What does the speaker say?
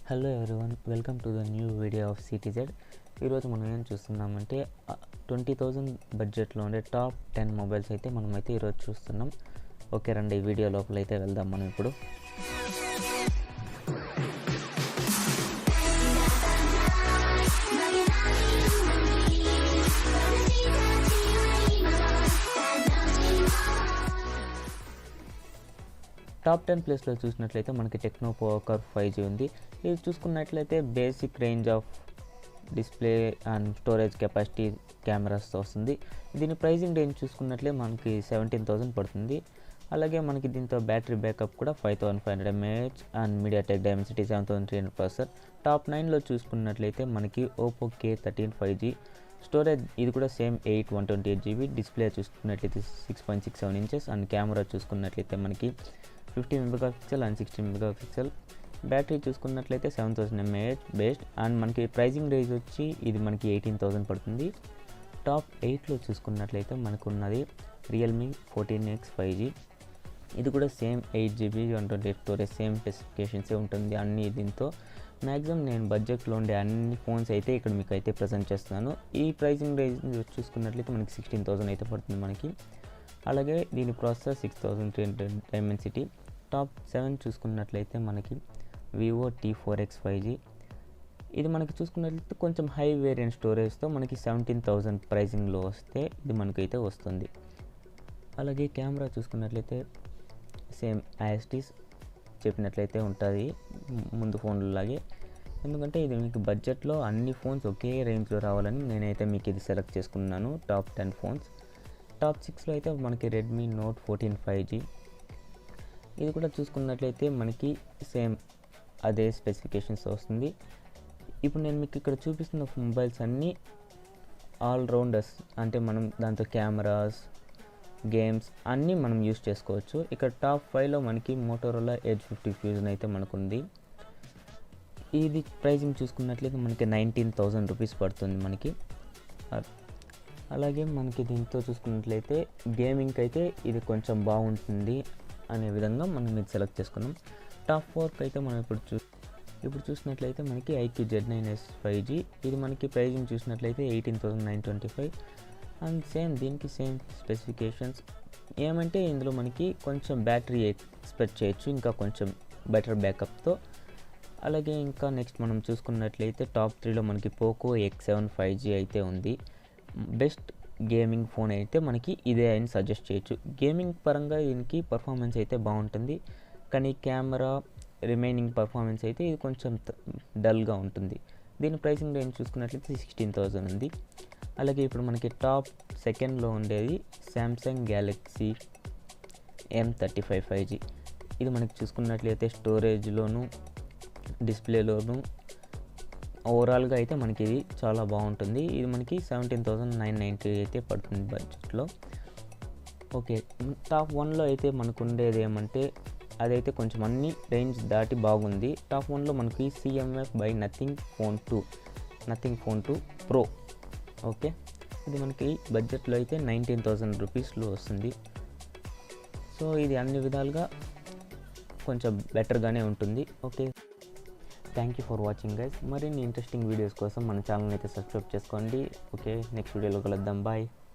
Hello everyone, welcome to the new video of సిటీజెడ్. ఈరోజు మనం ఏం చూస్తున్నామంటే 20,000 బడ్జెట్లో ఉండే టాప్ 10 మొబైల్స్ అయితే మనమైతే ఈరోజు చూస్తున్నాం. ఓకే రండి, ఈ వీడియో లోపల అయితే వెళ్దాం మనం ఇప్పుడు. టాప్ 10 ప్లేస్లో చూసినట్లయితే మనకి టెక్నో పోకర్ 5G ఉంది. ఇది చూసుకున్నట్లయితే basic range of display and storage capacity కెమెరాస్తో వస్తుంది. దీని ప్రైజింగ్ రేంజ్ చూసుకున్నట్లే మనకి 17,000 పడుతుంది. అలాగే మనకి దీంతో బ్యాటరీ బ్యాకప్ కూడా 5500 mAh and MediaTek Dimensity 7300 processor. Top 9లో చూసుకున్నట్లయితే మనకి ఓపో K13 5G. స్టోరేజ్ ఇది కూడా సేమ్ 128GB. డిస్ప్లే చూసుకున్నట్లయితే 6.67 ఇంచెస్ అండ్ కెమెరా చూసుకున్నట్లయితే మనకి 50 MP అండ్ 60 MP. బ్యాటరీ చూసుకున్నట్లయితే 7000 mAh బేస్డ్ అండ్ మనకి ప్రైజింగ్ రేంజ్ వచ్చి ఇది మనకి 18,000 పడుతుంది. టాప్ 8లో చూసుకున్నట్లయితే మనకు ఉన్నది రియల్మీ 14X 5G. ఇది కూడా సేమ్ 8GB 128 స్టోరేజ్, సేమ్ స్పెసిఫికేషన్సే ఉంటుంది అన్ని. దీంతో మ్యాక్సిమం నేను బడ్జెట్లో ఉండే అన్ని ఫోన్స్ అయితే ఇక్కడ మీకు అయితే ప్రజెంట్ చేస్తున్నాను. ఈ ప్రైజింగ్ రేంజ్ చూసుకున్నట్లయితే మనకి 16,000 అయితే పడుతుంది మనకి. అలాగే దీని ప్రాసెసర్ 6300 డైమెన్సిటీ. టాప్ 7 చూసుకున్నట్లయితే మనకి వివో T4X 5G. ఇది మనకి చూసుకున్నట్లయితే కొంచెం హై వేరియంట్ స్టోరేజ్తో మనకి 17,000 ప్రైజింగ్లో వస్తే ఇది మనకైతే వస్తుంది. అలాగే కెమెరా చూసుకున్నట్లయితే సేమ్ ఐఎస్టీస్ చెప్పినట్లయితే ఉంటుంది ముందు ఫోన్లలాగే. ఎందుకంటే ఇది మీకు బడ్జెట్లో అన్ని ఫోన్స్ ఒకే రేంజ్లో రావాలని నేనైతే మీకు ఇది సెలెక్ట్ చేసుకున్నాను టాప్ 10 ఫోన్స్. టాప్ 6లో అయితే మనకి రెడ్మీ నోట్ 14 5G. ఇది కూడా చూసుకున్నట్లయితే మనకి సేమ్ అదే స్పెసిఫికేషన్స్ వస్తుంది. ఇప్పుడు నేను మీకు ఇక్కడ చూపిస్తున్న మొబైల్స్ అన్నీ ఆల్రౌండర్స్, అంటే మనం దాంతో కెమెరాస్, గేమ్స్ అన్నీ మనం యూస్ చేసుకోవచ్చు. ఇక్కడ టాప్ 5లో మనకి మోటోరోలా ఎడ్జ్ 50 ఫ్యూజన్ అయితే మనకుంది. ఇది ప్రైజింగ్ చూసుకున్నట్లయితే మనకి 19,000 రూపీస్ పడుతుంది మనకి. అలాగే మనకి దీంతో చూసుకున్నట్లయితే గేమింగ్కి అయితే ఇది కొంచెం బాగుంటుంది అనే విధంగా మనం ఇది సెలెక్ట్ చేసుకున్నాం. టాప్ 4కి అయితే మనం ఇప్పుడు చూసినట్లయితే మనకి IQ Z9S 5G. ఇది మనకి ప్రైజింగ్ చూసినట్లయితే 18,925 అండ్ సేమ్ దీనికి సేమ్ స్పెసిఫికేషన్స్. ఏమంటే ఇందులో మనకి కొంచెం బ్యాటరీ ఎక్స్పెక్ట్ చేయొచ్చు, ఇంకా కొంచెం బెటర్ బ్యాకప్తో. అలాగే ఇంకా నెక్స్ట్ మనం చూసుకున్నట్లయితే టాప్ 3లో మనకి పోకో X7 5G అయితే ఉంది. బెస్ట్ గేమింగ్ ఫోన్ అయితే మనకి ఇదే అని సజెస్ట్ చేయొచ్చు. గేమింగ్ పరంగా దీనికి పర్ఫార్మెన్స్ అయితే బాగుంటుంది, కానీ కెమెరా రిమైనింగ్ పర్ఫార్మెన్స్ అయితే ఇది కొంచెం డల్గా ఉంటుంది. దీని ప్రైసింగ్ రేంజ్ చూసుకున్నట్లయితే 16,000 ఉంది. అలాగే ఇప్పుడు మనకి టాప్ 2లో ఉండేది శాంసంగ్ గ్యాలక్సీ M35 5G. ఇది మనకి చూసుకున్నట్లయితే స్టోరేజ్లోను డిస్ప్లేలోను ఓవరాల్గా అయితే మనకి ఇది చాలా బాగుంటుంది. ఇది మనకి 17,990 అయితే పడుతుంది బడ్జెట్లో. ఓకే, టాప్ 1లో అయితే మనకు ఉండేది ఏమంటే అదైతే కొంచెం అన్ని రేంజ్ దాటి బాగుంది. టాప్ 1లో మనకి CMF by nothing phone 2 pro. Okay, ఇది మనకి బడ్జెట్లో అయితే 19,000 రూపీస్లో వస్తుంది. సో ఇది అన్ని విధాలుగా కొంచెం బెటర్గానే ఉంటుంది. Okay, thank you for watching guys. మరిన్ని ఇంట్రెస్టింగ్ వీడియోస్ కోసం మన ఛానల్ అయితే సబ్స్క్రైబ్ చేసుకోండి. ఓకే, నెక్స్ట్ వీడియోలో కలుద్దాం. బాయ్.